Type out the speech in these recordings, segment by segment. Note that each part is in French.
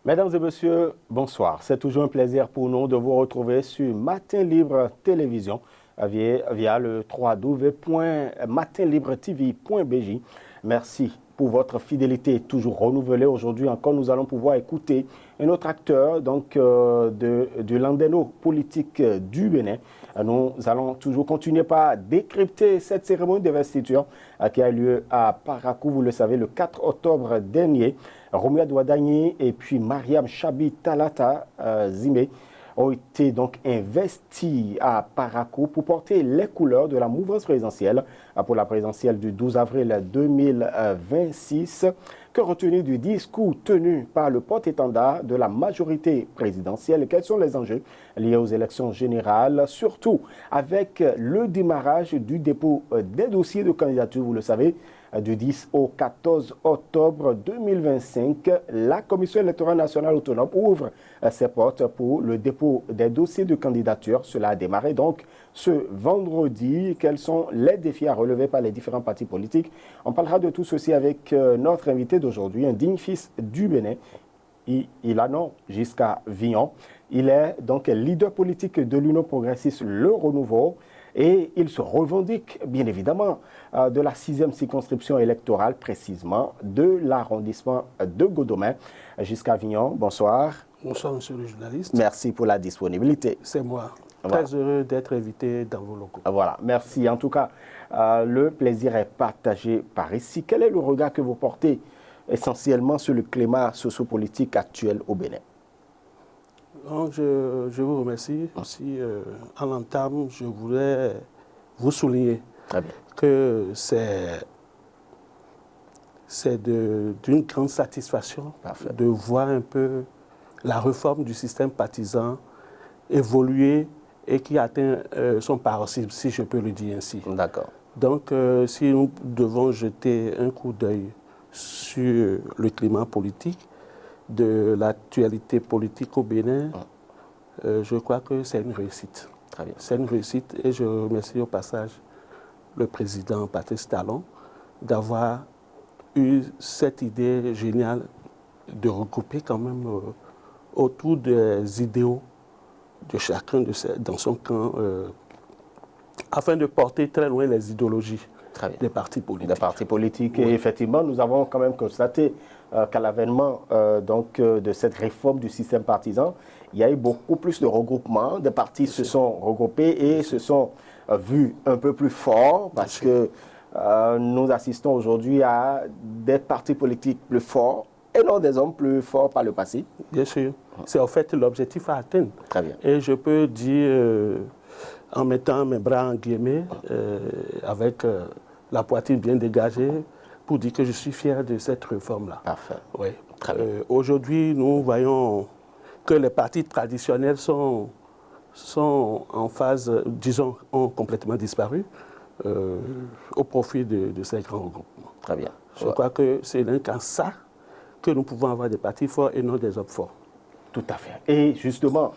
Mesdames et messieurs, bonsoir. C'est toujours un plaisir pour nous de vous retrouver sur Matin Libre Télévision via le www.matinlibretv.bj. Merci pour votre fidélité toujours renouvelée. Aujourd'hui encore, nous allons pouvoir écouter un autre acteur du Landeno politique du Bénin. Nous allons toujours continuer par décrypter cette cérémonie d'investiture qui a lieu à Parakou, vous le savez, le 4 octobre dernier. Romuald Wadagni et puis Mariam Chabi Talata Zimé ont été donc investis à Parakou pour porter les couleurs de la mouvance présidentielle pour la présidentielle du 12 avril 2026. Que retenir du discours tenu par le porte-étendard de la majorité présidentielle? Quels sont les enjeux liés aux élections générales, surtout avec le démarrage du dépôt des dossiers de candidature, vous le savez, du 10 au 14 octobre 2025, la Commission électorale nationale autonome ouvre ses portes pour le dépôt des dossiers de candidature. Cela a démarré donc ce vendredi. Quels sont les défis à relever par les différents partis politiques? On parlera de tout ceci avec notre invité d'aujourd'hui, un digne fils du Bénin. Il a non jusqu'à Vion. Il est donc leader politique de l'Union progressiste Le Renouveau. Et il se revendique, bien évidemment, de la 6e circonscription électorale, précisément de l'arrondissement de Godomain. Jusqu'à Avignon, bonsoir. Bonsoir, monsieur le journaliste. Merci pour la disponibilité. C'est moi. Voilà. Très heureux d'être invité dans vos locaux. Voilà, merci. En tout cas, le plaisir est partagé par ici. Quel est le regard que vous portez essentiellement sur le climat sociopolitique actuel au Bénin? Donc, je vous remercie. Aussi, en l'entame, je voulais vous souligner que c'est d'une grande satisfaction de voir un peu la réforme du système partisan évoluer et qui atteint son paroxysme, si je peux le dire ainsi. D'accord. Donc, si nous devons jeter un coup d'œil sur le climat polique, de l'actualité politique au Bénin, je crois que c'est une réussite. Très bien. C'est une réussite et je remercie au passage le président Patrice Talon d'avoir eu cette idée géniale de regrouper quand même autour des idéaux de chacun dans son camp afin de porter très loin les idéologies des partis politiques. Des partis politiques. Oui. Et effectivement, nous avons quand même constaté qu'à l'avènement de cette réforme du système partisan, il y a eu beaucoup plus de regroupements. Des partis se sont regroupés et se sont vus un peu plus forts parce que nous assistons aujourd'hui à des partis politiques plus forts et non des hommes plus forts par le passé. Bien sûr. C'est en fait l'objectif à atteindre. Très bien. Et je peux dire, en mettant mes bras en guillemets, avec la poitrine bien dégagée, pour dire que je suis fier de cette réforme-là. Parfait. Oui. Aujourd'hui, nous voyons que les partis traditionnels sont en phase, disons, ont complètement disparu au profit de ces grands regroupements. Très bien. Je crois que c'est donc en ça que nous pouvons avoir des partis forts et non des hommes forts. Tout à fait. Et justement,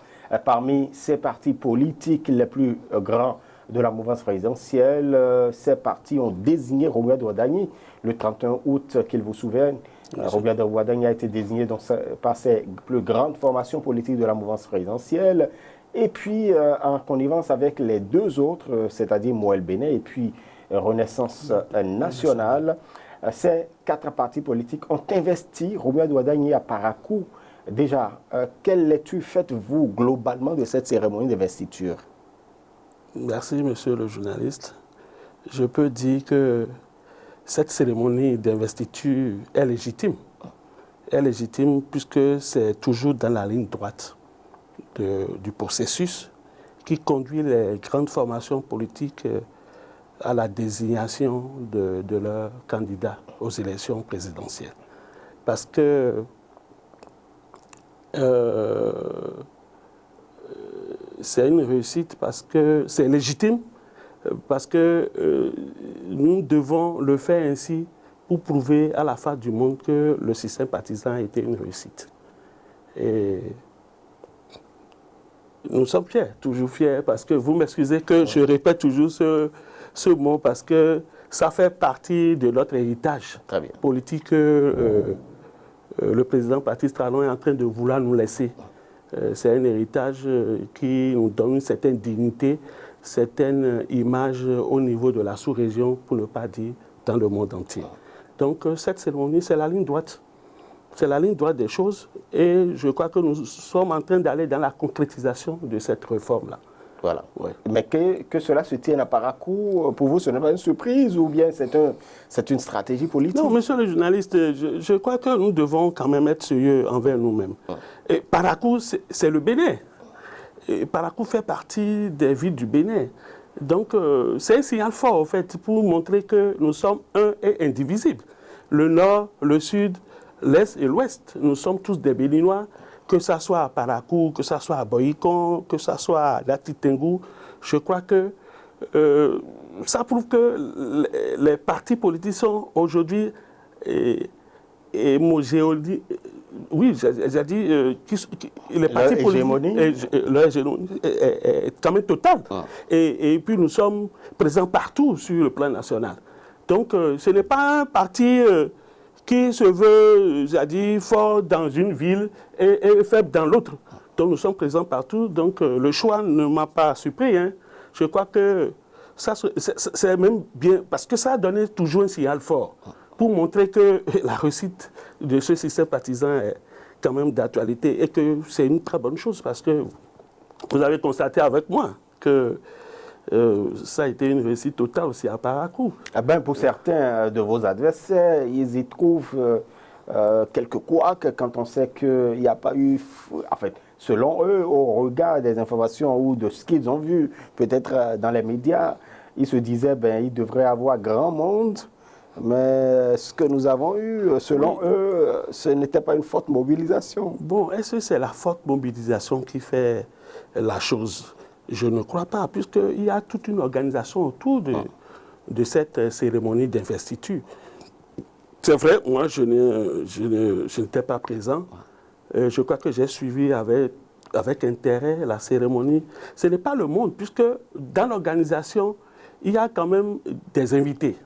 parmi ces partis politiques les plus grands de la mouvance présidentielle, ces partis ont désigné Romuald Wadagni le 31 août, qu'il vous souvienne. Romuald Wadagni a été désigné donc, par ses plus grandes formations politiques de la mouvance présidentielle. Et puis, en connivence avec les deux autres, c'est-à-dire Moël Bénin et puis Renaissance nationale, ces quatre partis politiques ont investi Romuald Wadagni à Parakou. Déjà, quelle lecture faites-vous globalement de cette cérémonie d'investiture? Merci, monsieur le journaliste. Je peux dire que cette cérémonie d'investiture est légitime. Est légitime puisque c'est toujours dans la ligne droite du processus qui conduit les grandes formations politiques à la désignation de leurs candidats aux élections présidentielles. Parce que c'est une réussite, parce que c'est légitime, parce que nous devons le faire ainsi pour prouver à la face du monde que le système partisan a été une réussite. Et nous sommes fiers, toujours fiers, parce que vous m'excusez que je répète toujours ce mot, parce que ça fait partie de notre héritage politique le président Patrice Talon est en train de vouloir nous laisser. C'est un héritage qui nous donne une certaine dignité, certaine image au niveau de la sous-région, pour ne pas dire dans le monde entier. Donc cette cérémonie, c'est la ligne droite. C'est la ligne droite des choses et je crois que nous sommes en train d'aller dans la concrétisation de cette réforme-là. Voilà. Ouais. Mais que cela se tienne à Parakou, pour vous, ce n'est pas une surprise ou bien c'est une stratégie politique? Non, monsieur le journaliste, je crois que nous devons quand même être sérieux envers nous-mêmes. Et Parakou, c'est le Bénin. Et Parakou fait partie des villes du Bénin. Donc, c'est un signal fort, en fait, pour montrer que nous sommes un et indivisibles. Le Nord, le Sud, l'Est et l'Ouest, nous sommes tous des Béninois, que ce soit à Parakou, que ce soit à Boyikon, que ce soit à Latitengu. Je crois que ça prouve que les partis politiques sont aujourd'hui hémogéoniques. Oui, j'ai dit les partis politiques, leur hégémonie est quand même totale. Et puis nous sommes présents partout sur le plan national. Donc ce n'est pas un parti qui se veut, j'ai dit, fort dans une ville et faible dans l'autre. Donc nous sommes présents partout. Donc le choix ne m'a pas surpris. Hein. Je crois que ça c'est même bien, parce que ça a donné toujours un signal fort pour montrer que la réussite de ce système partisan est quand même d'actualité et que c'est une très bonne chose parce que vous avez constaté avec moi que ça a été une réussite totale aussi à Parakou. Eh ben, pour certains de vos adversaires, ils y trouvent quelques couacs quand on sait qu'il n'y a pas eu... En fait, selon eux, au regard des informations ou de ce qu'ils ont vu, peut-être dans les médias, ils se disaient qu'il devrait y avoir grand monde. Mais ce que nous avons eu, selon eux, ce n'était pas une forte mobilisation. Bon, est-ce que c'est la forte mobilisation qui fait la chose? Je ne crois pas, puisqu'il y a toute une organisation autour de cette cérémonie d'investiture. C'est vrai, moi, je n'étais pas présent. Je crois que j'ai suivi avec intérêt la cérémonie. Ce n'est pas le monde, puisque dans l'organisation, il y a quand même des invités.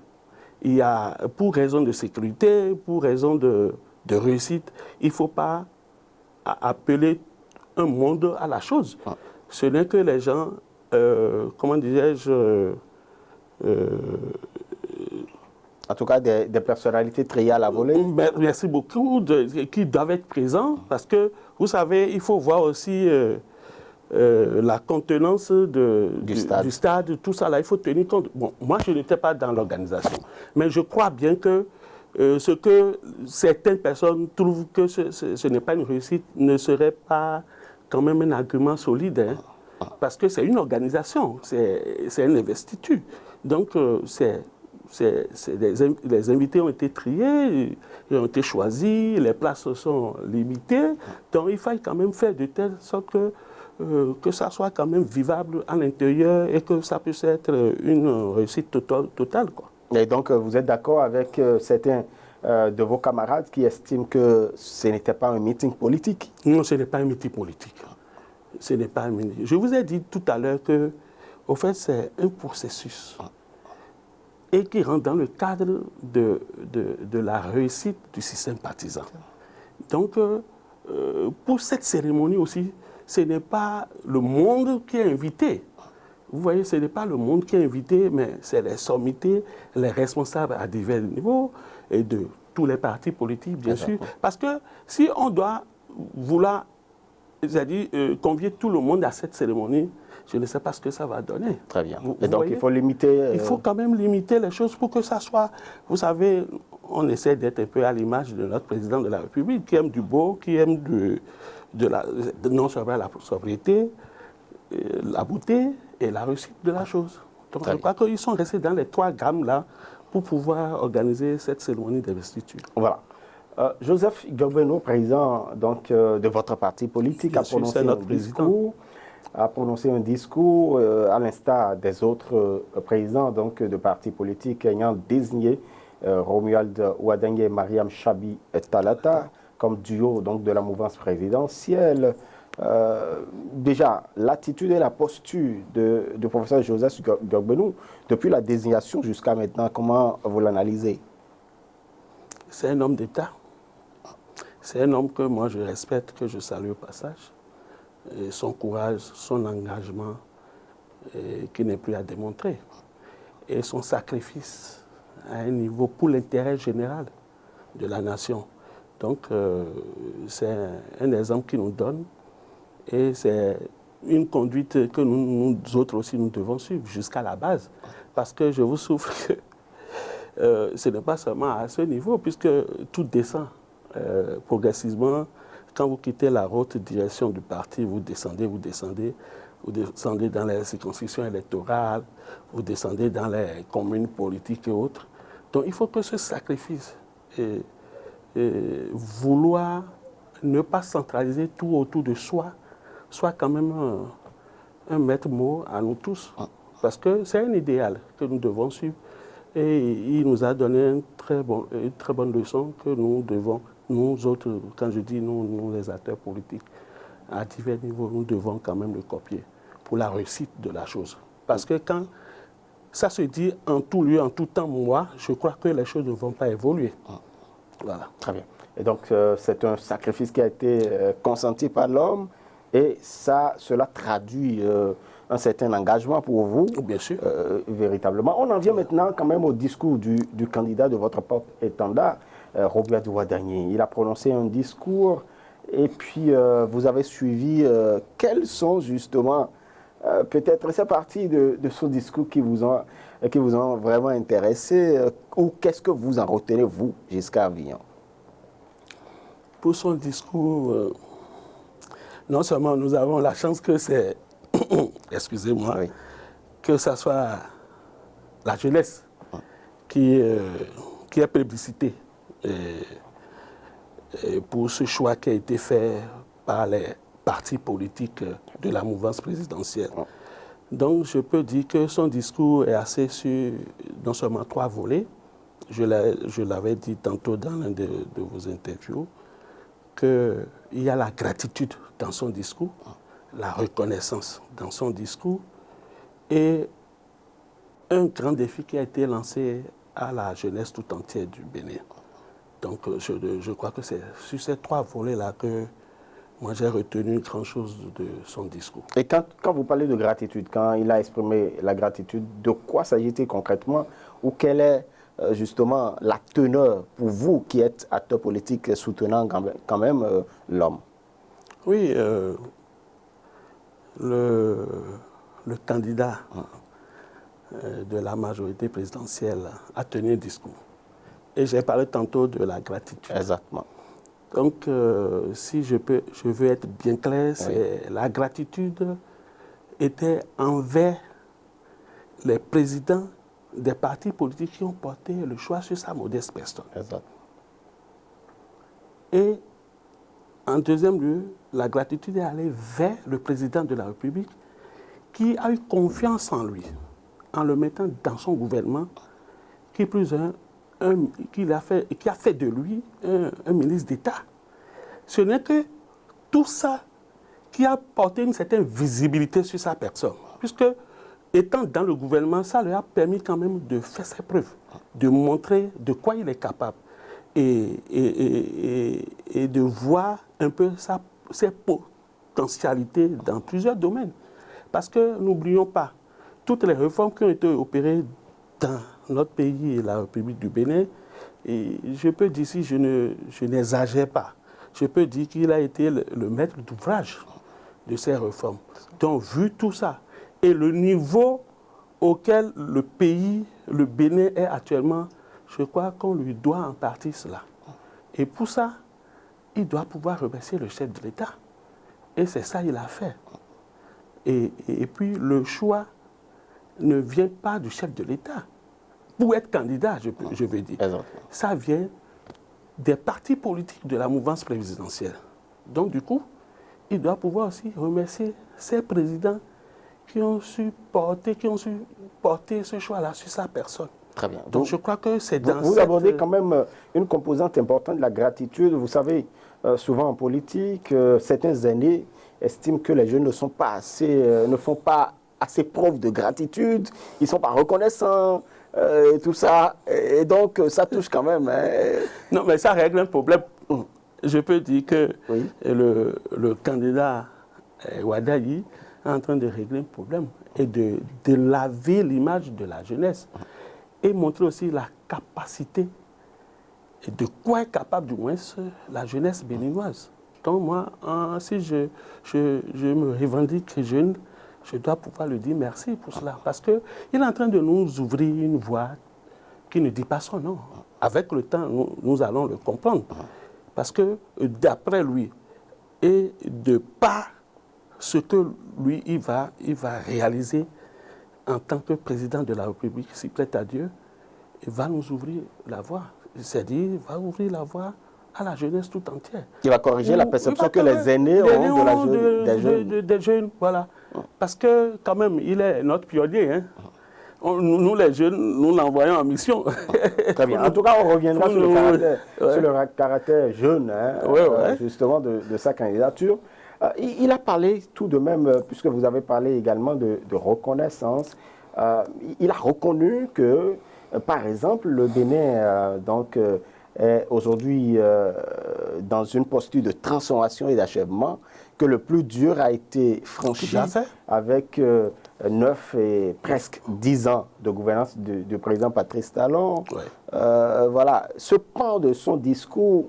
Il y a, pour raison de sécurité, pour raison de réussite, il ne faut pas appeler un monde à la chose. Ce n'est que les gens, comment dirais-je... en tout cas, des personnalités triées à la volée. Merci beaucoup, qui doivent être présents, parce que, vous savez, il faut voir aussi la contenance du stade, tout ça là, il faut tenir compte. Bon, moi, je n'étais pas dans l'organisation, mais je crois bien que ce que certaines personnes trouvent que ce n'est pas une réussite ne serait pas quand même un argument solide, hein, parce que c'est une organisation, c'est une investiture. Donc, les invités ont été triés, ils ont été choisis, les places sont limitées, donc il faut quand même faire de telle sorte que ça soit quand même vivable à l'intérieur et que ça puisse être une réussite totale, quoi. Et donc, vous êtes d'accord avec certains de vos camarades qui estiment que ce n'était pas un meeting politique? Non, ce n'est pas un meeting politique. Ce n'est pas un meeting. Je vous ai dit tout à l'heure que, au fait, c'est un processus et qui rentre dans le cadre de la réussite du système partisan. Donc, pour cette cérémonie aussi, ce n'est pas le monde qui est invité. Vous voyez, ce n'est pas le monde qui est invité, mais c'est les sommités, les responsables à divers niveaux et de tous les partis politiques, bien sûr. Parce que si on doit vouloir, c'est-à-dire convier tout le monde à cette cérémonie, je ne sais pas ce que ça va donner. Très bien. Et donc, il faut limiter... Il faut quand même limiter les choses pour que ça soit... Vous savez, on essaie d'être un peu à l'image de notre président de la République, qui aime du beau, qui aime non seulement la sobriété, la beauté et la réussite de la chose. Donc, je crois qu'ils sont restés dans les 3 gammes-là pour pouvoir organiser cette cérémonie d'investiture. Voilà. Joseph Gobeno, président donc, de votre parti politique, a prononcé un discours à l'instar des autres présidents donc, de partis politiques ayant désigné Romuald Ouadenghe et Mariam Chabi Talata comme duo donc, de la mouvance présidentielle. Déjà, l'attitude et la posture de professeur Joseph Gobeno, depuis la désignation jusqu'à maintenant, comment vous l'analysez? C'est un homme d'État. C'est un homme que moi je respecte, que je salue au passage. Et son courage, son engagement, qui n'est plus à démontrer. Et son sacrifice à un niveau pour l'intérêt général de la nation. Donc, c'est un exemple qu'il nous donne et c'est une conduite que nous autres aussi, nous devons suivre jusqu'à la base. Parce que je vous souffre que ce n'est pas seulement à ce niveau, puisque tout descend progressivement. Quand vous quittez la haute direction du parti, vous descendez dans les circonscriptions électorales, vous descendez dans les communes politiques et autres. Donc il faut que ce sacrifice et vouloir ne pas centraliser tout autour de soi soit quand même un maître mot à nous tous. Parce que c'est un idéal que nous devons suivre. Et il nous a donné une très bonne leçon que nous devons, nous autres, quand je dis nous les acteurs politiques, à divers niveaux, nous devons quand même le copier pour la réussite de la chose. Parce que quand ça se dit en tout lieu, en tout temps, moi, je crois que les choses ne vont pas évoluer. Voilà. Très bien. Et donc, c'est un sacrifice qui a été consenti par l'homme et cela traduit un certain engagement pour vous. Bien sûr. Véritablement. On en vient maintenant quand même au discours du candidat de votre propre étendard, Robert Douadagné. Il a prononcé un discours et puis vous avez suivi quels sont justement peut-être ces parties de son discours qui vous ont vraiment intéressé ou qu'est-ce que vous en retenez, vous, jusqu'à Avignon? Pour son discours, non seulement nous avons la chance que c'est, excusez-moi, oui, que ce soit la jeunesse qui est plébiscitée pour ce choix qui a été fait par les partis politiques de la mouvance présidentielle. Donc je peux dire que son discours est axé sur non seulement 3 volets, je l'avais dit tantôt dans l'un de vos interviews, qu'il y a la gratitude dans son discours, la reconnaissance dans son discours et un grand défi qui a été lancé à la jeunesse tout entière du Bénin. Donc je crois que c'est sur ces 3 volets-là que moi j'ai retenu grand chose de son discours. Et quand vous parlez de gratitude, quand il a exprimé la gratitude, de quoi s'agit-il concrètement ou quelle est justement la teneur pour vous qui êtes acteur politique soutenant quand même l'homme? Oui, le candidat de la majorité présidentielle a tenu un discours. Et j'ai parlé tantôt de la gratitude. Exactement. Donc, si je veux être bien clair, la gratitude était envers les présidents des partis politiques qui ont porté le choix sur sa modeste personne. Exact. Et en deuxième lieu, la gratitude est allée vers le président de la République qui a eu confiance en lui, en le mettant dans son gouvernement, qui a fait de lui un ministre d'État. Ce n'est que tout ça qui a porté une certaine visibilité sur sa personne, puisque étant dans le gouvernement, ça lui a permis quand même de faire ses preuves, de montrer de quoi il est capable et de voir un peu ses potentialités dans plusieurs domaines. Parce que n'oublions pas, toutes les réformes qui ont été opérées dans notre pays et la République du Bénin, et je peux dire, si je n'exagère pas, je peux dire qu'il a été le maître d'ouvrage de ces réformes. Donc, vu tout ça, et le niveau auquel le pays, le Bénin est actuellement, je crois qu'on lui doit en partie cela. Et pour ça, il doit pouvoir remercier le chef de l'État. Et c'est ça qu'il a fait. Et puis, le choix ne vient pas du chef de l'État. Pour être candidat, je veux dire. Ça vient des partis politiques de la mouvance présidentielle. Donc, du coup, il doit pouvoir aussi remercier ces présidents qui ont su porter ce choix-là sur sa personne. Très bien. Donc, je crois que c'est dans Vous abordez quand même une composante importante de la gratitude. Vous savez, souvent en politique, certains aînés estiment que les jeunes ne font pas assez preuve de gratitude, ils ne sont pas reconnaissants, et tout ça. Et donc, ça touche quand même. Non, mais ça règle un problème. je peux dire que Oui. le candidat Ouadayi est en train de régler un problème et de laver l'image de la jeunesse et montrer aussi la capacité et de quoi est capable du moins la jeunesse béninoise. Donc moi, si je me revendique jeune, je dois pouvoir lui dire merci pour cela. Parce qu'il est en train de nous ouvrir une voie qui ne dit pas son nom. Avec le temps, nous allons le comprendre. Parce que d'après lui, et de par ce que lui, il va réaliser en tant que président de la République, s'il plaît à Dieu, il va nous ouvrir la voie. C'est-à-dire, il va ouvrir la voie à la jeunesse tout entière. Il va corriger la perception que les aînés ont des jeunes. Voilà. Parce que, quand même, il est notre pionnier. Hein. Nous, les jeunes, nous l'envoyons en mission. Très bien. En tout cas, on reviendra sur le caractère jeune, justement, de sa candidature. Il a parlé tout de même, puisque vous avez parlé également de reconnaissance, il a reconnu que, par exemple, le Bénin est aujourd'hui dans une posture de transformation et d'achèvement, que le plus dur a été franchi avec 9 et presque 10 ans de gouvernance du président Patrice Talon. Ouais. Voilà, ce pan de son discours,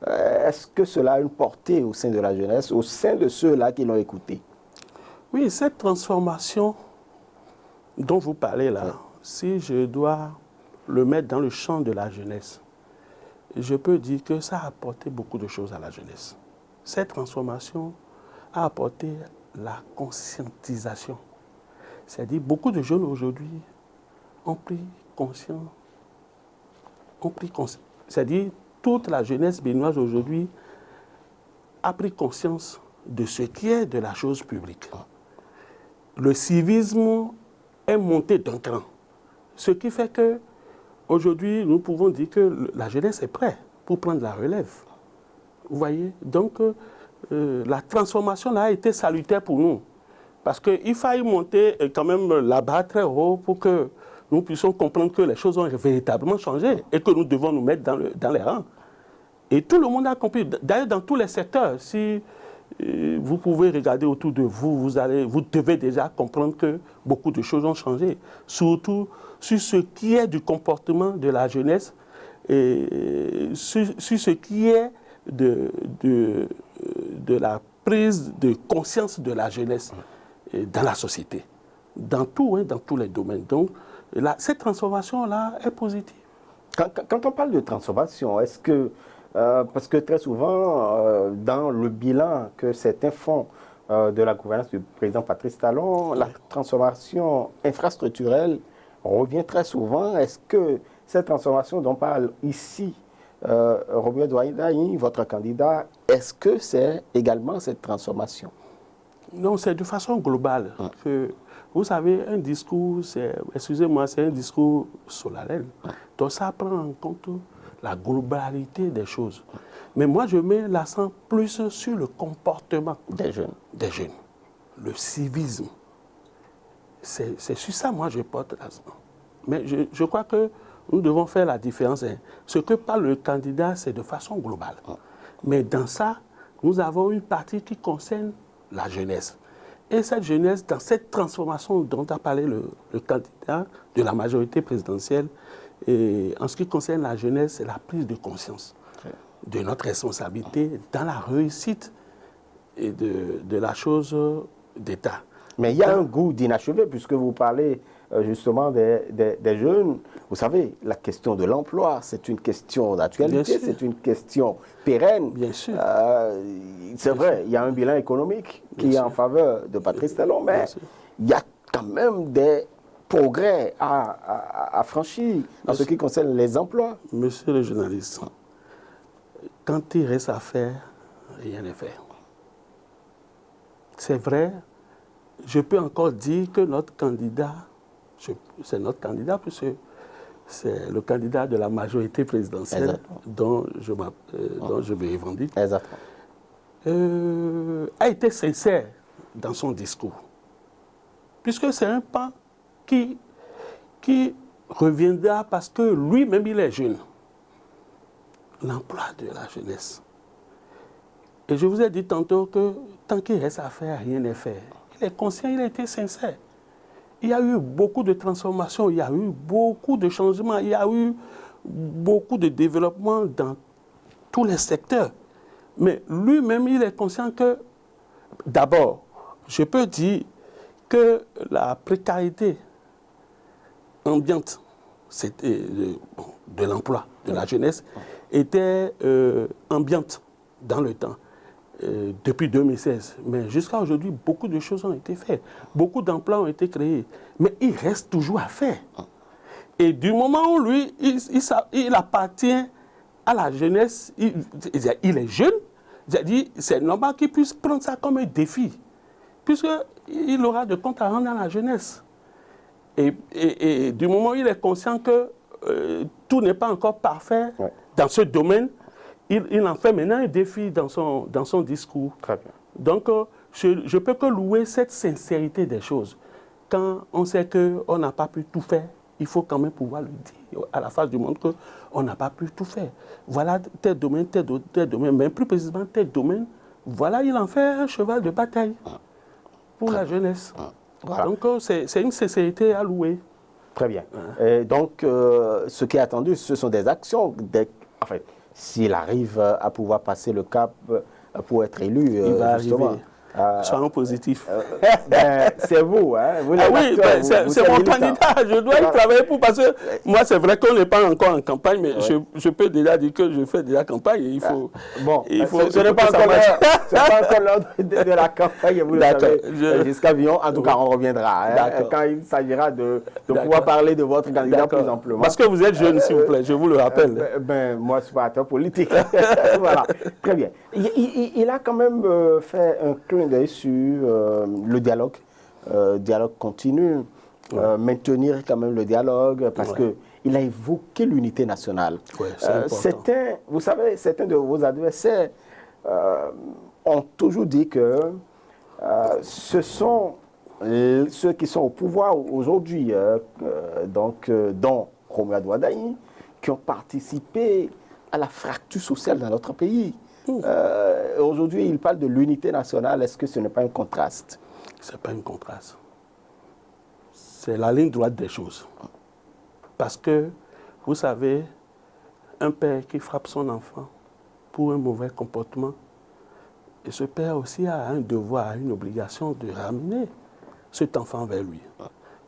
est-ce que cela a une portée au sein de la jeunesse, au sein de ceux-là qui l'ont écouté? Oui, cette transformation dont vous parlez là, si je dois le mettre dans le champ de la jeunesse, je peux dire que ça a apporté beaucoup de choses à la jeunesse. Cette transformation a apporté la conscientisation. C'est-à-dire beaucoup de jeunes aujourd'hui ont pris conscience. C'est-à-dire toute la jeunesse béninoise aujourd'hui a pris conscience de ce qui est de la chose publique. Le civisme est monté d'un cran. Ce qui fait que aujourd'hui, nous pouvons dire que la jeunesse est prête pour prendre la relève. Vous voyez? Donc, la transformation là a été salutaire pour nous. Parce qu'il fallait monter quand même là-bas très haut pour que nous puissions comprendre que les choses ont véritablement changé et que nous devons nous mettre dans les rangs. Et tout le monde a compris. D'ailleurs, dans tous les secteurs, si vous pouvez regarder autour de vous, vous devez déjà comprendre que beaucoup de choses ont changé. Surtout sur ce qui est du comportement de la jeunesse et sur ce qui est de la prise de conscience de la jeunesse dans la société, dans tous les domaines. Donc, cette transformation-là est positive. Quand on parle de transformation, est-ce que, parce que très souvent, dans le bilan que certains font de la gouvernance du président Patrice Talon, la transformation infrastructurelle revient très souvent. Est-ce que cette transformation dont parle ici Romuald Ouadayi, votre candidat, est-ce que c'est également cette transformation? Non, c'est de façon globale. Que, vous savez, un discours, excusez-moi, c'est un discours solennel. Donc ça prend en compte la globalité des choses. Mais moi, je mets l'accent plus sur le comportement des jeunes. Le civisme. C'est sur ça, moi, je porte l'accent. Mais je crois que nous devons faire la différence. Ce que parle le candidat, c'est de façon globale. Mais dans ça, nous avons une partie qui concerne la jeunesse. Et cette jeunesse, dans cette transformation dont a parlé le candidat de la majorité présidentielle, et en ce qui concerne la jeunesse, c'est la prise de conscience de notre responsabilité dans la réussite et de la chose d'État. Mais il y a un goût d'inachevé, puisque vous parlez justement des jeunes. Vous savez, la question de l'emploi, c'est une question d'actualité, c'est une question pérenne. Bien sûr. C'est vrai, il y a un bilan économique qui est en faveur de Patrice Talon, mais il y a quand même des progrès à franchir en ce qui concerne les emplois. Monsieur le journaliste, quand il reste à faire, rien n'est fait. C'est vrai, je peux encore dire que notre candidat, c'est notre candidat, puisque c'est le candidat de la majorité présidentielle dont je me revendique, a été sincère dans son discours. Puisque c'est un pan qui reviendra parce que lui-même, il est jeune. L'emploi de la jeunesse. Et je vous ai dit tantôt que tant qu'il reste à faire, rien n'est fait. Il est conscient, il a été sincère. Il y a eu beaucoup de transformations, il y a eu beaucoup de changements, il y a eu beaucoup de développement dans tous les secteurs. Mais lui-même, il est conscient que, d'abord, je peux dire que la précarité ambiante de l'emploi, de la jeunesse, était ambiante dans le temps. Depuis 2016. Mais jusqu'à aujourd'hui, beaucoup de choses ont été faites. Beaucoup d'emplois ont été créés. Mais il reste toujours à faire. Et du moment où lui, il appartient à la jeunesse, il est jeune, c'est normal qu'il puisse prendre ça comme un défi. Puisqu'il aura de comptes à rendre à la jeunesse. Et du moment où il est conscient que tout n'est pas encore parfait dans ce domaine, il en fait maintenant un défi dans son discours. Très bien. Donc, je peux que louer cette sincérité des choses. Quand on sait qu'on n'a pas pu tout faire, il faut quand même pouvoir le dire à la face du monde qu'on n'a pas pu tout faire. Voilà tel domaine, tel domaine, mais plus précisément tel domaine, voilà, il en fait un cheval de bataille pour la jeunesse. Voilà. Donc, c'est une sincérité à louer. Très bien. Et donc, ce qui est attendu, ce sont des actions. Enfin, s'il arrive à pouvoir passer le cap pour être élu, il va justement. arriver. Soyons positifs. C'est vous, hein? Vous oui, c'est mon candidat. Je dois y travailler parce que moi, c'est vrai qu'on n'est pas encore en campagne, mais je peux déjà dire que je fais déjà campagne. Il faut, ce n'est pas encore l'heure de la campagne, vous le savez. Jusqu'à Vion, en tout cas, on reviendra. Quand il s'agira de pouvoir parler de votre candidat plus amplement. Parce que vous êtes jeune, s'il vous plaît, je vous le rappelle. Moi, je suis pas acteur politique. Voilà, très bien. Il a quand même fait un clin d'œil sur le dialogue continu, maintenir quand même le dialogue, parce qu'il a évoqué l'unité nationale. Vous savez, certains de vos adversaires ont toujours dit que ce sont ceux qui sont au pouvoir aujourd'hui, dont Romuald Wardani, qui ont participé à la fracture sociale dans notre pays. Aujourd'hui, il parle de l'unité nationale. Est-ce que ce n'est pas un contraste? Ce n'est pas un contraste. C'est la ligne droite des choses. Parce que, vous savez, un père qui frappe son enfant pour un mauvais comportement, et ce père aussi a un devoir, une obligation de ramener cet enfant vers lui.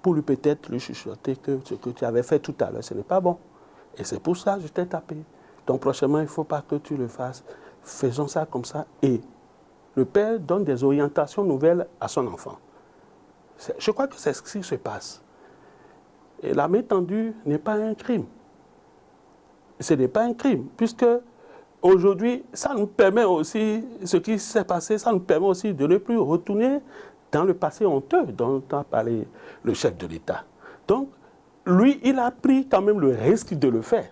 Pour lui peut-être lui chuchoter que ce que tu avais fait tout à l'heure, ce n'est pas bon. Et c'est pour ça que je t'ai tapé. Donc prochainement, il ne faut pas que tu le fasses. Faisons ça comme ça. Et le père donne des orientations nouvelles à son enfant. Je crois que c'est ce qui se passe. Et la main tendue n'est pas un crime. Ce n'est pas un crime, puisque aujourd'hui, ça nous permet aussi, ce qui s'est passé, ça nous permet aussi de ne plus retourner dans le passé honteux dont a parlé le chef de l'État. Donc, lui, il a pris quand même le risque de le faire.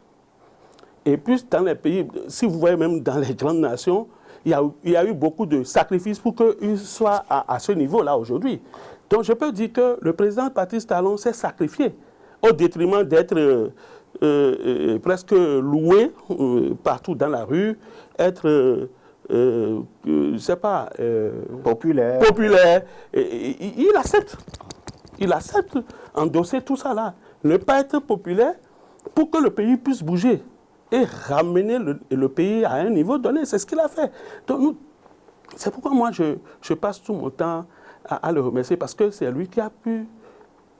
Et plus dans les pays, si vous voyez même dans les grandes nations, il y a eu beaucoup de sacrifices pour qu'il soit à ce niveau-là aujourd'hui. Donc je peux dire que le président Patrice Talon s'est sacrifié au détriment d'être presque loué partout dans la rue, être, je ne sais pas, populaire. Il accepte endosser tout ça là. Ne pas être populaire pour que le pays puisse bouger et ramener le pays à un niveau donné. C'est ce qu'il a fait. Donc, c'est pourquoi moi, je passe tout mon temps à le remercier, parce que c'est lui qui a pu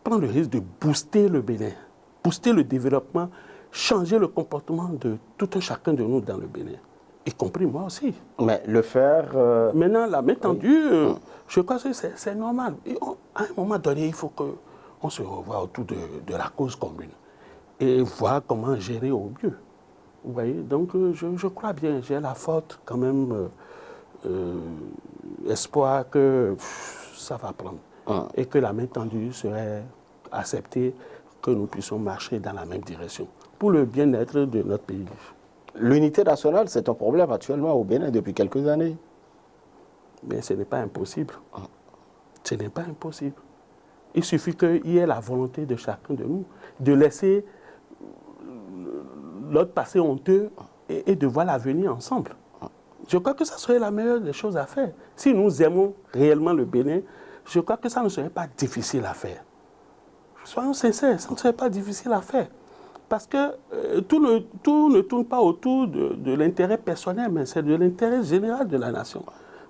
prendre le risque de booster le Bénin, booster le développement, changer le comportement de tout un chacun de nous dans le Bénin, y compris moi aussi. Mais le faire... Maintenant, la main tendue, je crois que c'est normal. À un moment donné, il faut qu'on se revoie autour de la cause commune et voir comment gérer au mieux. Vous voyez, donc je crois bien, j'ai la forte quand même espoir que ça va prendre et que la main tendue serait acceptée, que nous puissions marcher dans la même direction pour le bien-être de notre pays. L'unité nationale, c'est un problème actuellement au Bénin depuis quelques années. Mais ce n'est pas impossible. Ce n'est pas impossible. Il suffit qu'il y ait la volonté de chacun de nous de laisser l'autre passé honteux et de voir l'avenir ensemble. Je crois que ça serait la meilleure des choses à faire. Si nous aimons réellement le Bénin, je crois que ça ne serait pas difficile à faire. Soyons sincères, ça ne serait pas difficile à faire. Parce que tout ne tourne pas autour de l'intérêt personnel, mais c'est de l'intérêt général de la nation.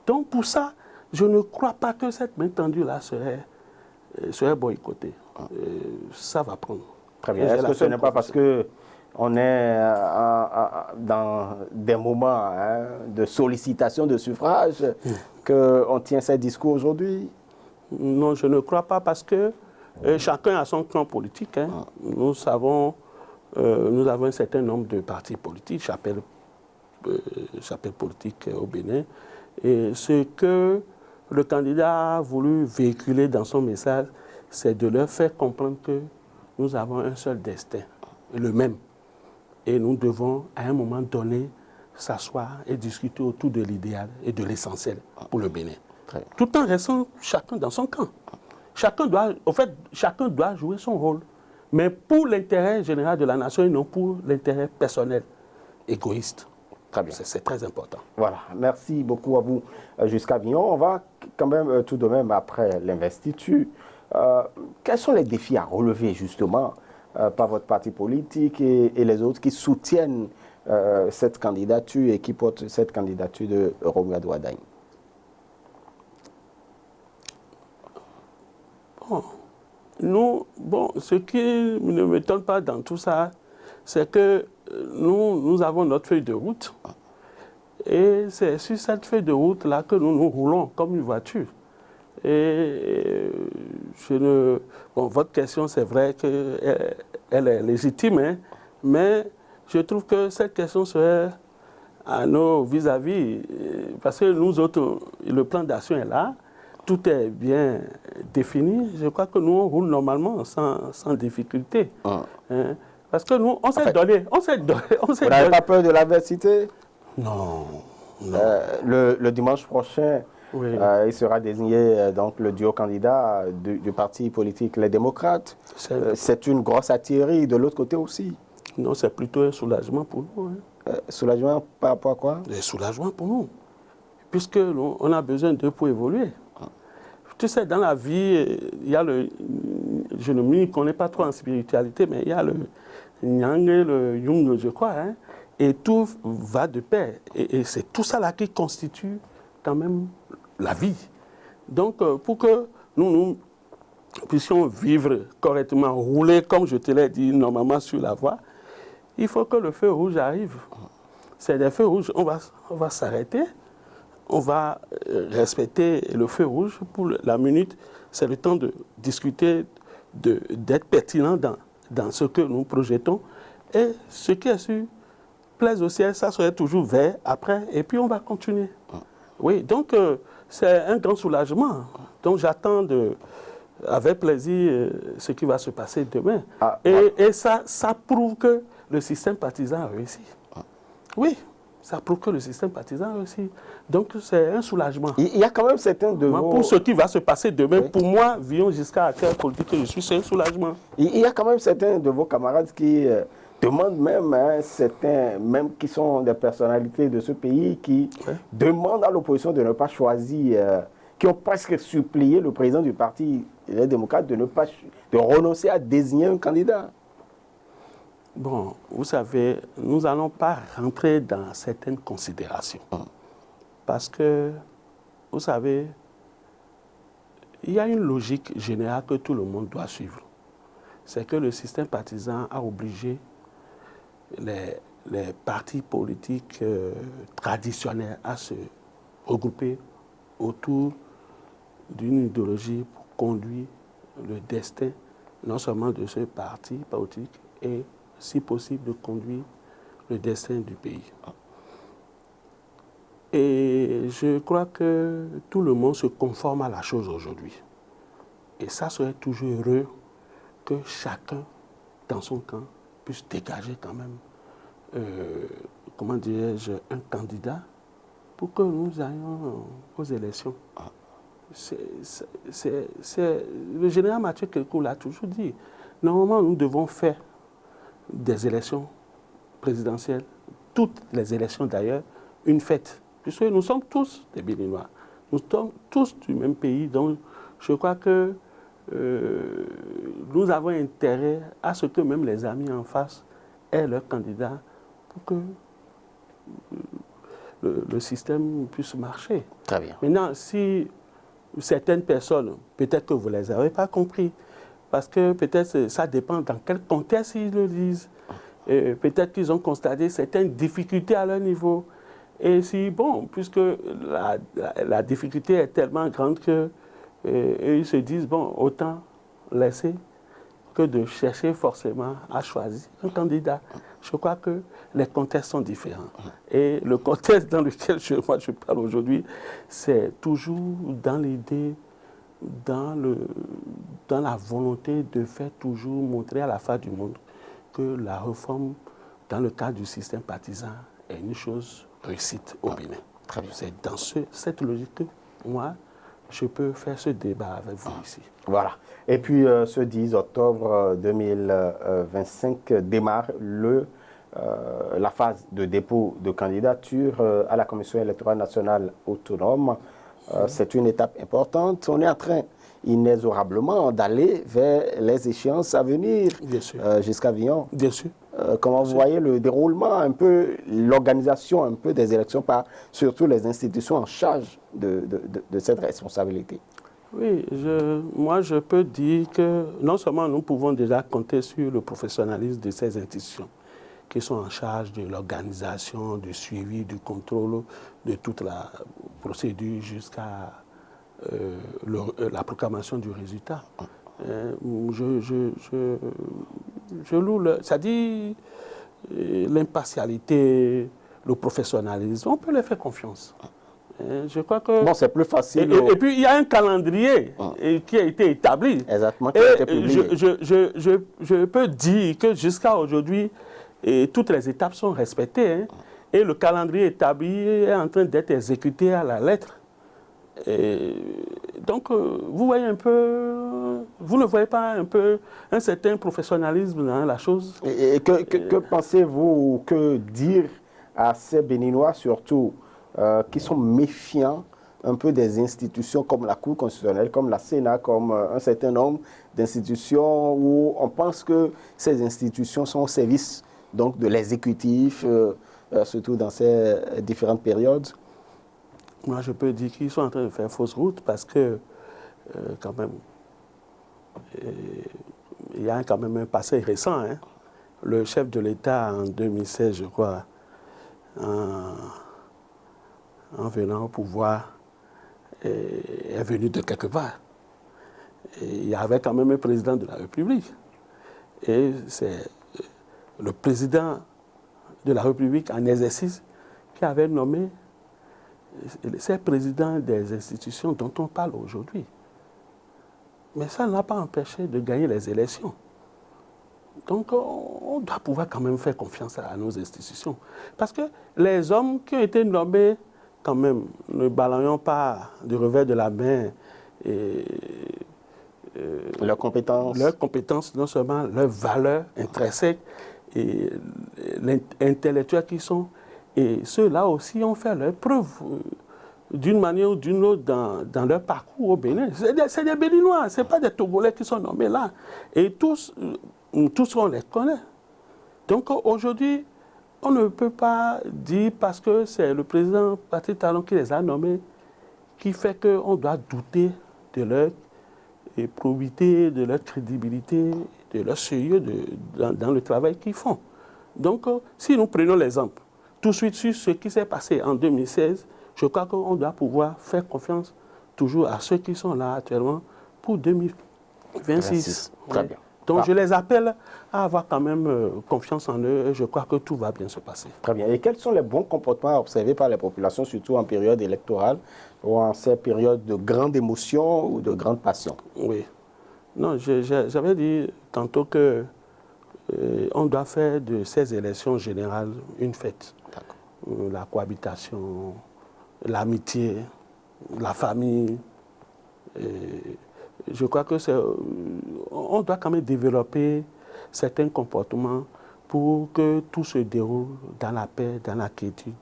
Donc pour ça, je ne crois pas que cette main tendue-là serait boycottée. Ça va prendre. Très bien. Est-ce que ce n'est pas parce qu'on est dans des moments de sollicitation de suffrage qu'on tient ces discours aujourd'hui? Non, je ne crois pas parce que chacun a son camp politique. Nous avons un certain nombre de partis politiques, chapelles politiques au Bénin. Et ce que le candidat a voulu véhiculer dans son message, c'est de leur faire comprendre que nous avons un seul destin, le même. Et nous devons, à un moment donné, s'asseoir et discuter autour de l'idéal et de l'essentiel pour le Bénin. Tout en restant chacun dans son camp. Chacun doit jouer son rôle, mais pour l'intérêt général de la nation et non pour l'intérêt personnel, égoïste. Très bien. C'est très important. Voilà, merci beaucoup à vous, Jusqu'à Villon. On va quand même, tout de même, après l'investiture, quels sont les défis à relever, justement, par votre parti politique et les autres qui soutiennent cette candidature et qui portent cette candidature de Romuald Wardani? Ce qui ne m'étonne pas dans tout ça, c'est que nous avons notre feuille de route. Et c'est sur cette feuille de route-là que nous roulons comme une voiture. Et votre question, c'est vrai qu'elle est légitime, mais je trouve que cette question serait à nos vis-à-vis, parce que nous autres, le plan d'action est là, tout est bien défini. Je crois que nous, on roule normalement sans difficulté. Parce que nous, on s'est donné. Vous n'avez pas peur de l'adversité? Non. Le dimanche prochain, oui. Il sera désigné donc, le duo candidat du parti politique Les Démocrates. C'est une grosse attirée de l'autre côté aussi. Non, c'est plutôt un soulagement pour nous. Soulagement par rapport à quoi? Un soulagement pour nous. Puisque on a besoin d'eux pour évoluer. Tu sais, dans la vie, il y a je ne m'y connais pas trop en spiritualité, mais il y a le Yang et le Jung, je crois. Et tout va de pair. Et c'est tout ça là qui constitue quand même la vie. Donc, pour que nous puissions vivre correctement, rouler, comme je te l'ai dit, normalement sur la voie, il faut que le feu rouge arrive. C'est des feux rouges, on va s'arrêter, on va respecter le feu rouge pour la minute. C'est le temps de discuter, d'être pertinent dans ce que nous projetons. Et ce qui est sûr, plaise au ciel, ça serait toujours vert après, et puis on va continuer. Oui, donc c'est un grand soulagement. Donc j'attends avec plaisir ce qui va se passer demain. Et ça prouve que le système partisan a réussi. Oui, ça prouve que le système partisan a réussi. Donc c'est un soulagement. Il y a quand même certains de vos... Pour ce qui va se passer demain, oui. Pour moi, Villon jusqu'à quel politique que je suis, c'est un soulagement. Il y a quand même certains de vos camarades qui demandent même, certains, même qui sont des personnalités de ce pays, qui demandent à l'opposition de ne pas choisir, qui ont presque supplié le président du parti Les Démocrates de renoncer à désigner un candidat. Bon, vous savez, nous n'allons pas rentrer dans certaines considérations. Parce que, vous savez, il y a une logique générale que tout le monde doit suivre. C'est que le système partisan a obligé les partis politiques traditionnels à se regrouper autour d'une idéologie pour conduire le destin, non seulement de ce parti politique, et si possible de conduire le destin du pays. Et je crois que tout le monde se conforme à la chose aujourd'hui. Et ça serait toujours heureux que chacun, dans son camp, puisse dégager quand même, comment dirais-je, un candidat pour que nous ayons aux élections. Le général Mathieu Kékou l'a toujours dit. Normalement, nous devons faire des élections présidentielles, toutes les élections d'ailleurs, une fête. puisque nous sommes tous des Béninois. Nous sommes tous du même pays, donc je crois que nous avons intérêt à ce que même les amis en face aient leur candidat pour que le système puisse marcher. Très bien. Maintenant, si certaines personnes, peut-être que vous ne les avez pas compris, parce que peut-être ça dépend dans quel contexte ils le disent. Peut-être qu'ils ont constaté certaines difficultés à leur niveau. Et si, bon, puisque la difficulté est tellement grande que ils se disent, bon, autant laisser que de chercher forcément à choisir un candidat. Je crois que les contextes sont différents. Et le contexte dans lequel moi je parle aujourd'hui, c'est toujours dans l'idée, dans la volonté de faire toujours montrer à la face du monde que la réforme, dans le cadre du système partisan, est une chose réussite au Bénin. Très bien. C'est dans cette logique que moi, je peux faire ce débat avec vous ici. Voilà. Et puis, ce 10 octobre 2025 démarre la phase de dépôt de candidature à la Commission électorale nationale autonome. C'est une étape importante. On est en train, inexorablement, d'aller vers les échéances à venir jusqu'à Vion. Bien sûr. Comment vous voyez le déroulement, un peu l'organisation un peu des élections par surtout les institutions en charge de cette responsabilité? Oui, moi je peux dire que non seulement nous pouvons déjà compter sur le professionnalisme de ces institutions qui sont en charge de l'organisation, du suivi, du contrôle de toute la procédure jusqu'à la proclamation du résultat. Je loue, c'est-à-dire l'impartialité, le professionnalisme, on peut leur faire confiance. Je crois que... Bon, c'est plus facile. Et puis, il y a un calendrier qui a été établi. Exactement. Et je peux dire que jusqu'à aujourd'hui, toutes les étapes sont respectées. Hein, et le calendrier établi est en train d'être exécuté à la lettre. Donc, vous voyez un peu, vous ne voyez pas un peu un certain professionnalisme dans la chose? Et que pensez-vous, que dire à ces Béninois surtout qui sont méfiants un peu des institutions comme la Cour constitutionnelle, comme la Sénat, comme un certain nombre d'institutions où on pense que ces institutions sont au service donc, de l'exécutif, surtout dans ces différentes périodes? Moi, je peux dire qu'ils sont en train de faire fausse route parce que, quand même, il y a quand même un passé récent. Hein. Le chef de l'État, en 2016, je crois, en venant au pouvoir, est venu de quelque part. Et il y avait quand même un président de la République. Et c'est le président de la République en exercice qui avait nommé ces présidents des institutions dont on parle aujourd'hui. Mais ça n'a pas empêché de gagner les élections. Donc, on doit pouvoir quand même faire confiance à nos institutions. Parce que les hommes qui ont été nommés, quand même, ne balayons pas du revers de la main leurs compétences, non seulement leurs valeurs intrinsèques et intellectuelles qui sont. Et ceux-là aussi ont fait leurs preuves d'une manière ou d'une autre dans leur parcours au Bénin. C'est des Béninois, ce n'est pas des Togolais qui sont nommés là. Et tous on les connaît. Donc aujourd'hui, on ne peut pas dire parce que c'est le président Patrice Talon qui les a nommés, qui fait qu'on doit douter de leur probité, de leur crédibilité, de leur sérieux dans le travail qu'ils font. Donc, si nous prenons l'exemple, tout de suite sur ce qui s'est passé en 2016, je crois qu'on doit pouvoir faire confiance toujours à ceux qui sont là actuellement pour 2026. Très bien. Donc je les appelle à avoir quand même confiance en eux et je crois que tout va bien se passer. Très bien. Et quels sont les bons comportements observés par les populations, surtout en période électorale ou en ces périodes de grande émotion ou de grande passion? Oui. Non, j'avais dit tantôt que on doit faire de ces élections générales une fête. La cohabitation, l'amitié, la famille. Je crois que on doit quand même développer certains comportements pour que tout se déroule dans la paix, dans la quiétude.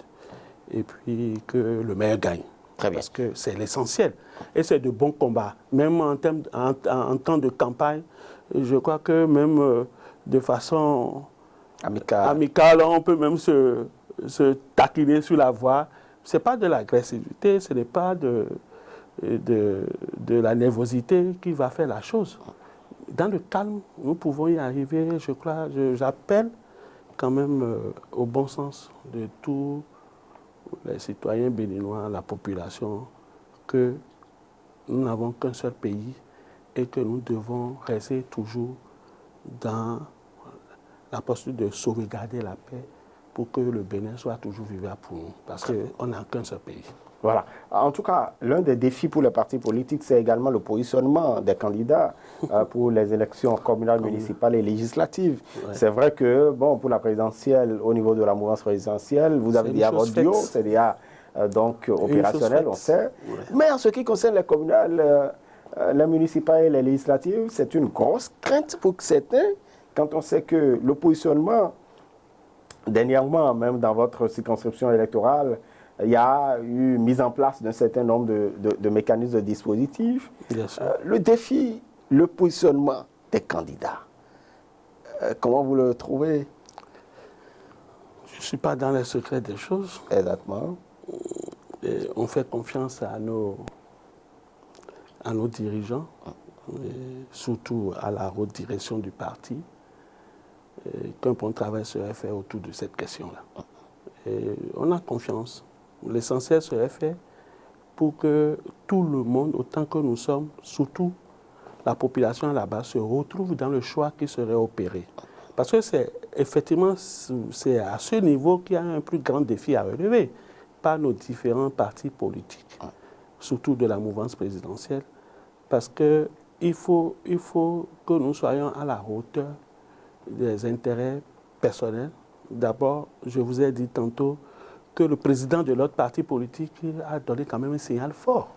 et puis que le meilleur gagne. Très bien. Parce que c'est l'essentiel. Et c'est de bons combats. Même en temps de campagne, je crois que même de façon amicale, on peut même se taquiner sur la voie. Ce n'est pas de l'agressivité, ce n'est pas de la nervosité qui va faire la chose. Dans le calme, nous pouvons y arriver, je crois. J'appelle quand même au bon sens de tous les citoyens béninois, la population, que nous n'avons qu'un seul pays et que nous devons rester toujours dans la posture de sauvegarder la paix pour que le Bénin soit toujours vivable pour nous, parce qu'on n'a qu'un seul pays. Voilà. En tout cas, l'un des défis pour les partis politiques, c'est également le positionnement des candidats pour les élections communales, municipales et législatives. Ouais. C'est vrai que, bon, pour la présidentielle, au niveau de la mouvance présidentielle, vous avez déjà votre duo, c'est déjà donc opérationnel, on sait. Ouais. Mais en ce qui concerne les communales, les municipales et les législatives, c'est une grosse crainte pour certains, quand on sait que le positionnement, dernièrement, même dans votre circonscription électorale, il y a eu mise en place d'un certain nombre de mécanismes, de dispositifs. Le défi, le positionnement des candidats, comment vous le trouvez? Je ne suis pas dans les secrets des choses. Exactement. Et on fait confiance à nos dirigeants, et surtout à la haute direction du parti, qu'un bon travail serait fait autour de cette question-là. Et on a confiance. L'essentiel serait fait pour que tout le monde, autant que nous sommes, surtout la population à la base, se retrouve dans le choix qui serait opéré. Parce que c'est effectivement c'est à ce niveau qu'il y a un plus grand défi à relever par nos différents partis politiques, surtout de la mouvance présidentielle, parce qu'il faut que nous soyons à la hauteur des intérêts personnels. D'abord, je vous ai dit tantôt que le président de l'autre parti politique a donné quand même un signal fort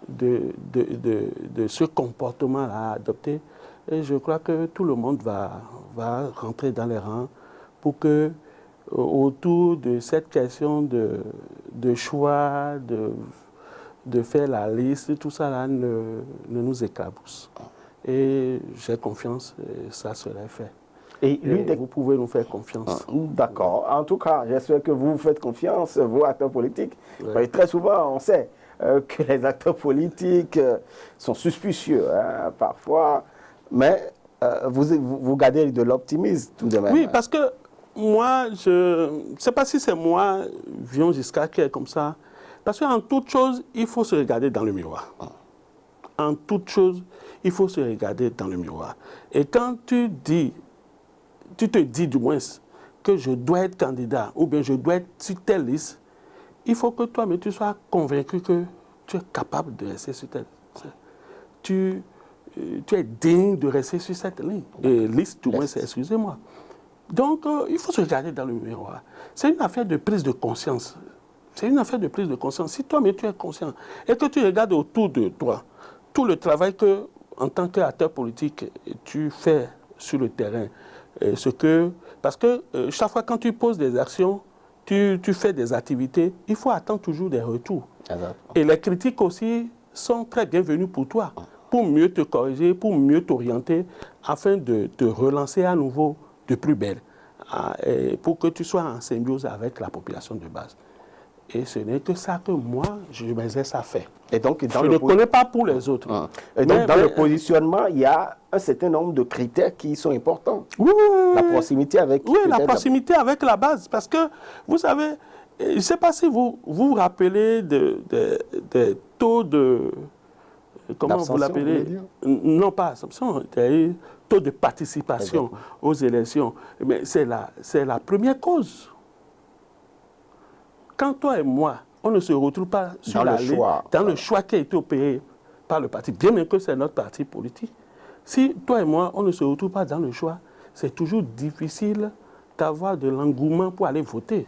de ce comportement-là à adopter. Et je crois que tout le monde va rentrer dans les rangs pour que, autour de cette question de choix, de faire la liste, tout ça là ne nous éclabousse. Et j'ai confiance, et ça serait fait. Et vous pouvez nous faire confiance. D'accord. En tout cas, j'espère que vous faites confiance, vous, acteurs politiques. Ouais. Très souvent, on sait que les acteurs politiques sont suspicieux, hein, parfois, mais vous gardez de l'optimisme tout de même. Oui, parce que moi, je ne sais pas si c'est moi, Vion Giscard, qui est comme ça, parce qu'en toute chose, il faut se regarder dans le miroir. En toute chose, il faut se regarder dans le miroir. Et quand tu te dis du moins que je dois être candidat ou bien je dois être sur telle liste, il faut que toi-même tu sois convaincu que tu es capable de rester sur telle liste. Tu es digne de rester sur cette ligne. Liste, du moins, excusez-moi. Donc, il faut se regarder dans le miroir. C'est une affaire de prise de conscience. C'est une affaire de prise de conscience. Si toi-même tu es conscient et que tu regardes autour de toi tout le travail que, en tant qu'acteur politique, tu fais sur le terrain, parce que chaque fois quand tu poses des actions, tu fais des activités, il faut attendre toujours des retours. Exactement. Et les critiques aussi sont très bienvenues pour toi, pour mieux te corriger, pour mieux t'orienter, afin de te relancer à nouveau de plus belle, pour que tu sois en symbiose avec la population de base. Et ce n'est que ça que moi, je m'exerce à faire. Et donc, je ne connais pas pour les autres. Et donc, dans le positionnement, il y a un certain nombre de critères qui sont importants. Oui, la proximité avec... Oui, la proximité avec la base. Parce que, vous savez, je ne sais pas si vous vous rappelez des taux de... Comment vous l'appelez? Non, pas abstention, des taux de participation aux élections. Mais c'est la première cause. Quand toi et moi, on ne se retrouve pas sur le choix qui a été opéré par le parti, bien même que c'est notre parti politique, si toi et moi, on ne se retrouve pas dans le choix, c'est toujours difficile d'avoir de l'engouement pour aller voter.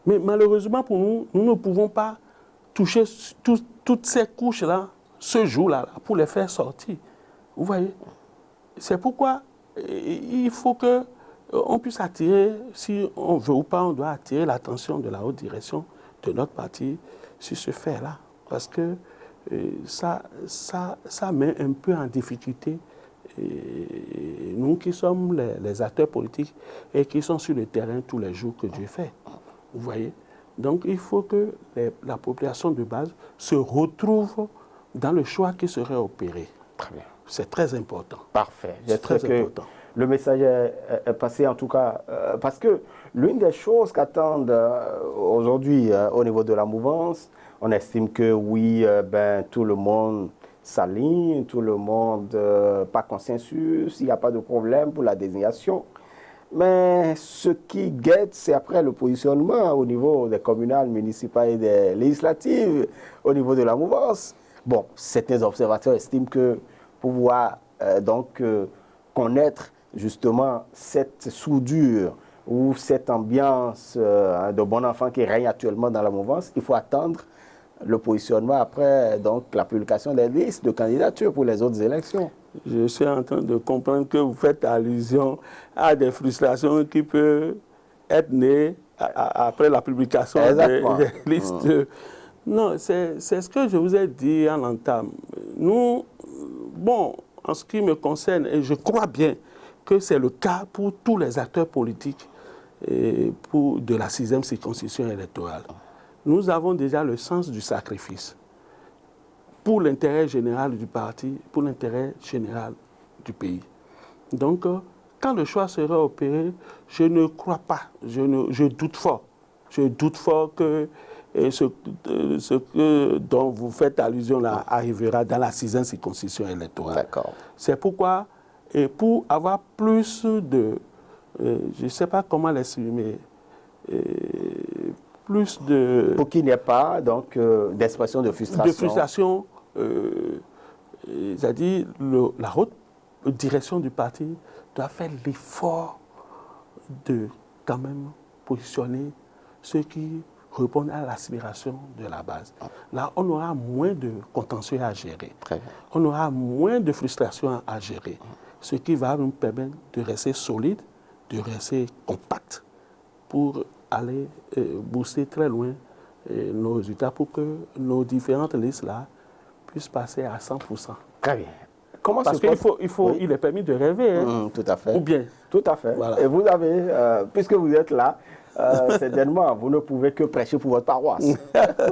Mais malheureusement pour nous, nous ne pouvons pas toucher toutes ces couches-là, ce jour-là, pour les faire sortir. Vous voyez? C'est pourquoi il faut qu'on puisse attirer, si on veut ou pas, on doit attirer l'attention de la haute direction de notre parti sur ce fait-là. Parce que ça met un peu en difficulté nous qui sommes les acteurs politiques et qui sont sur le terrain tous les jours que Dieu fait. Vous voyez? Donc il faut que la population de base se retrouve dans le choix qui serait opéré. Très bien. C'est très important. Parfait. C'est très important. Le message est passé en tout cas, parce que l'une des choses qu'attendent aujourd'hui au niveau de la mouvance, on estime que oui, tout le monde s'aligne, tout le monde pas consensus, il n'y a pas de problème pour la désignation. Mais ce qui guette, c'est après le positionnement au niveau des communales, municipales et des législatives, au niveau de la mouvance. Bon, certains observateurs estiment que pouvoir connaître justement cette soudure ou cette ambiance de bon enfant qui règne actuellement dans la mouvance, il faut attendre le positionnement après la publication des listes de candidatures pour les autres élections. Je suis en train de comprendre que vous faites allusion à des frustrations qui peuvent être nées après la publication des listes. Non, c'est ce que je vous ai dit en entame. Nous, en ce qui me concerne, et je crois bien que c'est le cas pour tous les acteurs politiques de la 6e circonscription électorale. Nous avons déjà le sens du sacrifice pour l'intérêt général du parti, pour l'intérêt général du pays. Donc, quand le choix sera opéré, je ne crois pas, je doute fort. Je doute fort que ce dont vous faites allusion là arrivera dans la 6e circonscription électorale. D'accord. C'est pourquoi, et pour avoir plus de, je ne sais pas comment l'exprimer, plus de... Pour qu'il n'y ait pas d'expression de frustration. De frustration, c'est-à-dire la haute direction du parti doit faire l'effort de quand même positionner ceux qui répondent à l'aspiration de la base. Là, on aura moins de contentieux à gérer. On aura moins de frustration à gérer. Ce qui va nous permettre de rester solide, de rester compact pour aller booster très loin nos résultats pour que nos différentes listes-là puissent passer à 100%. Très bien. Parce qu'il est permis de rêver. Hein. Tout à fait. Ou bien. Tout à fait. Voilà. Et vous avez, puisque vous êtes là, certainement, vous ne pouvez que prêcher pour votre paroisse.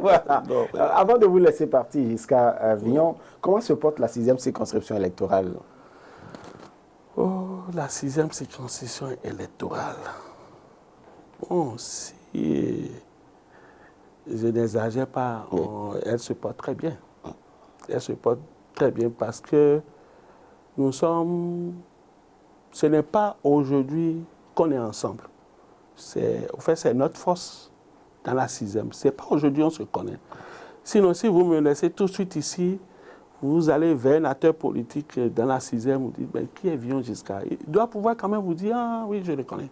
Voilà. Bon, avant de vous laisser partir jusqu'à Vignon, comment se porte la 6e circonscription électorale? Oh, la 6e circonscription électorale. Bon, si je n'exagère pas, elle se porte très bien. Elle se porte très bien parce que nous sommes... Ce n'est pas aujourd'hui qu'on est ensemble. En fait, c'est notre force dans la 6e. Ce n'est pas aujourd'hui qu'on se connaît. Sinon, si vous me laissez tout de suite ici, vous allez vers un acteur politique dans la 6e, vous dites, ben, qui est Vignon Giscard? Il doit pouvoir quand même vous dire, ah oui, je le connais.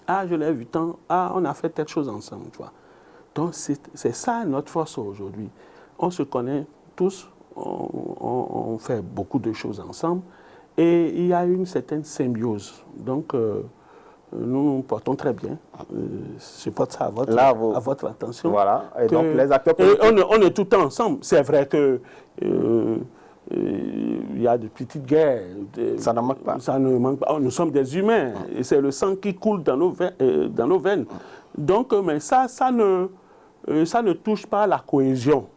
Ah, je l'ai vu tant. Ah, on a fait telle chose ensemble, tu vois. Donc, c'est ça notre force aujourd'hui. On se connaît tous, on fait beaucoup de choses ensemble et il y a une certaine symbiose. Donc, nous nous portons très bien. Je porte ça à votre attention. Voilà. Et donc, les acteurs politiques... on est tout le temps ensemble. C'est vrai que... il y a de petites guerres. Ça ne manque pas. Ça ne manque pas. Nous sommes des humains et c'est le sang qui coule dans nos veines. Donc, mais ça ne touche pas la cohésion.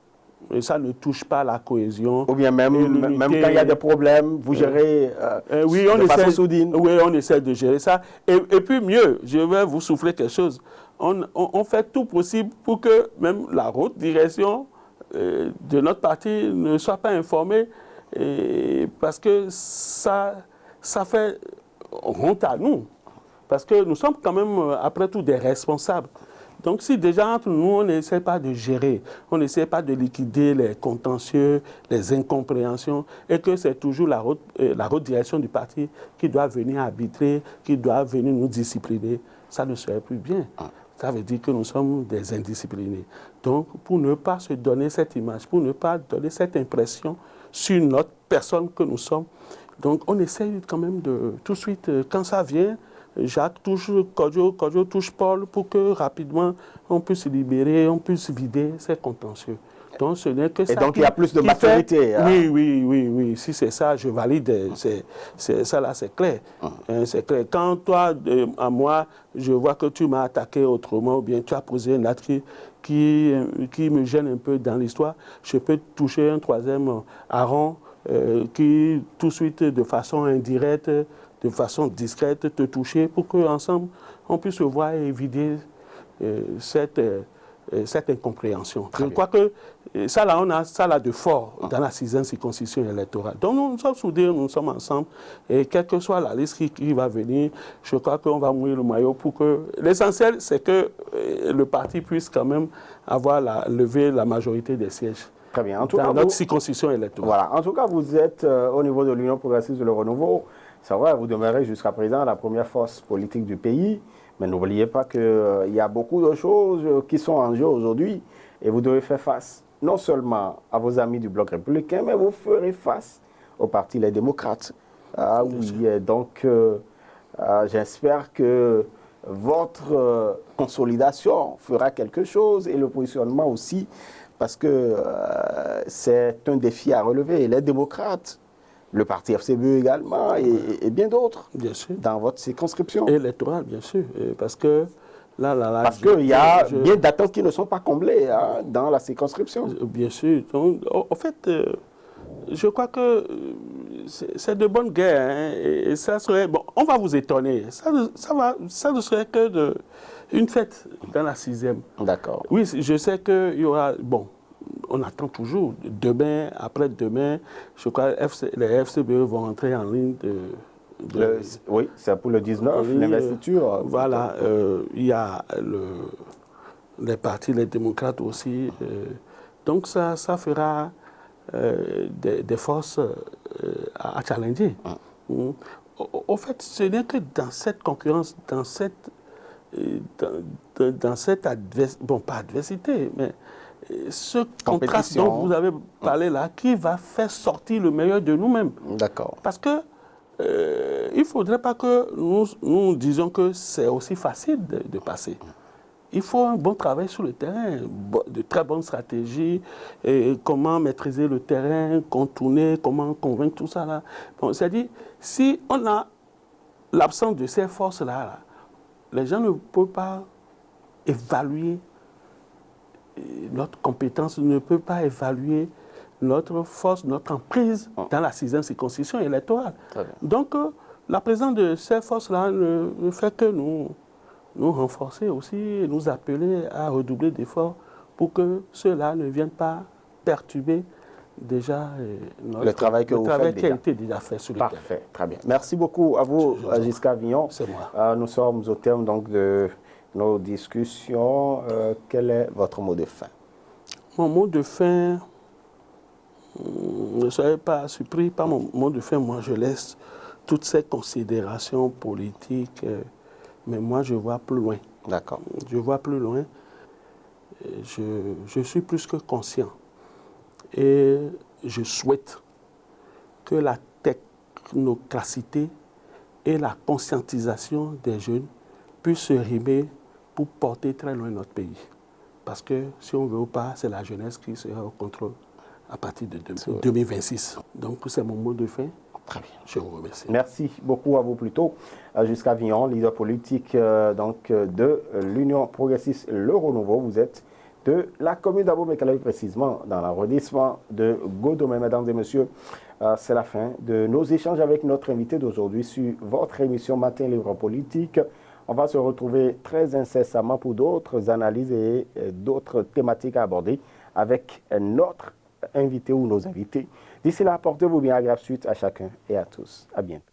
Et ça ne touche pas la cohésion. Ou bien même quand il y a des problèmes, vous gérez de façon soudine. Oui, on essaie de gérer ça. Et puis mieux, je vais vous souffler quelque chose. On fait tout possible pour que même la haute direction de notre parti ne soit pas informée parce que ça fait honte à nous. Parce que nous sommes quand même, après tout, des responsables. Donc si déjà entre nous, on n'essaie pas de gérer, on n'essaie pas de liquider les contentieux, les incompréhensions, et que c'est toujours la haute direction du parti qui doit venir arbitrer, qui doit venir nous discipliner, ça ne serait plus bien. Ça veut dire que nous sommes des indisciplinés. Donc, pour ne pas se donner cette image, pour ne pas donner cette impression sur notre personne que nous sommes, donc on essaie quand même de, tout de suite, quand ça vient, Jacques touche Kodjo, Kodjo touche Paul pour que rapidement on puisse libérer, on puisse vider ces contentieux. Donc ce n'est que ça. Et donc il y a plus de maturité. Oui. Si c'est ça, je valide. Ça là, c'est clair. C'est clair. Quand toi, à moi, je vois que tu m'as attaqué autrement, ou bien tu as posé un acte qui me gêne un peu dans l'histoire, je peux toucher un troisième Aaron qui, tout de suite, de façon indirecte, de façon discrète, te toucher pour qu'ensemble, on puisse se voir et vider cette incompréhension. Je crois que ça là, on a ça là de fort dans la 6e circonscription électorale. Donc nous sommes soudés, nous sommes ensemble, et quelle que soit la liste qui va venir, je crois qu'on va mouiller le maillot pour que... L'essentiel, c'est que le parti puisse quand même avoir lever la majorité des sièges. Très bien. En tout dans cas, notre circonscription électorale. Voilà. En tout cas, vous êtes au niveau de l'Union progressiste de le renouveau. C'est vrai, vous demeurez jusqu'à présent la première force politique du pays. Mais n'oubliez pas qu'il y a beaucoup de choses qui sont en jeu aujourd'hui. Et vous devez faire face non seulement à vos amis du Bloc républicain, mais vous ferez face au Parti Les Démocrates. Ah oui, donc j'espère que votre consolidation fera quelque chose et le positionnement aussi, parce que c'est un défi à relever. Les démocrates, le parti FCBE également, et bien d'autres, dans votre circonscription. Électorale, bien sûr, parce que parce qu'il y a bien d'attentes qui ne sont pas comblées dans la circonscription. Bien sûr. Donc, en fait, je crois que c'est de bonne guerre, hein, et ça serait... Bon, on va vous étonner. Ça ne serait que une fête dans la 6e. D'accord. Oui, je sais qu'il y aura... Bon, on attend toujours. Demain, après-demain, je crois que les FCBE vont entrer en ligne oui, c'est pour le 19, l'investiture. Voilà, il y a les partis, les démocrates aussi. Donc ça fera des forces à challenger. Au fait, ce n'est que dans cette concurrence, dans cette pas adversité, mais ce contraste dont vous avez parlé là, qui va faire sortir le meilleur de nous-mêmes. D'accord. Parce que il ne faudrait pas que nous disions que c'est aussi facile de passer. Il faut un bon travail sur le terrain, de très bonnes stratégies, et comment maîtriser le terrain, contourner, comment convaincre, tout ça là. Bon, c'est-à-dire, si on a l'absence de ces forces-là, les gens ne peuvent pas évaluer notre compétence, ne peuvent pas évaluer notre force, notre emprise dans la 6e circonscription électorale. Donc, la présence de ces forces-là ne fait que nous renforcer aussi, et nous appeler à redoubler d'efforts pour que ceux-là ne viennent pas perturber déjà le travail que vous faites qui a été déjà fait sur le terrain. Parfait, très bien. Merci beaucoup à vous, Giscard Villon. C'est moi. Nous sommes au terme donc de nos discussions. Quel est votre mot de fin? Mon mot de fin... Ne soyez pas surpris par mon mot de fin. Moi, je laisse toutes ces considérations politiques, mais moi, je vois plus loin. D'accord. Je vois plus loin. Je suis plus que conscient. Et je souhaite que la technocracité et la conscientisation des jeunes puissent se rimer pour porter très loin notre pays. Parce que si on ne veut ou pas, c'est la jeunesse qui sera au contrôle à partir de 2026. Donc, c'est mon mot de fin. Très bien. Je vous remercie. Merci beaucoup à vous plutôt. Giscard Villon, leader politique de l'Union progressiste Le Renouveau. Vous êtes de la commune d'Abomey-Calavi, précisément dans l'arrondissement de Godomé. Mesdames et messieurs, c'est la fin de nos échanges avec notre invité d'aujourd'hui sur votre émission Matin Libre Politique. On va se retrouver très incessamment pour d'autres analyses et d'autres thématiques à aborder avec notre invité ou nos invités. D'ici là, portez-vous bien, agréable suite à chacun et à tous. À bientôt.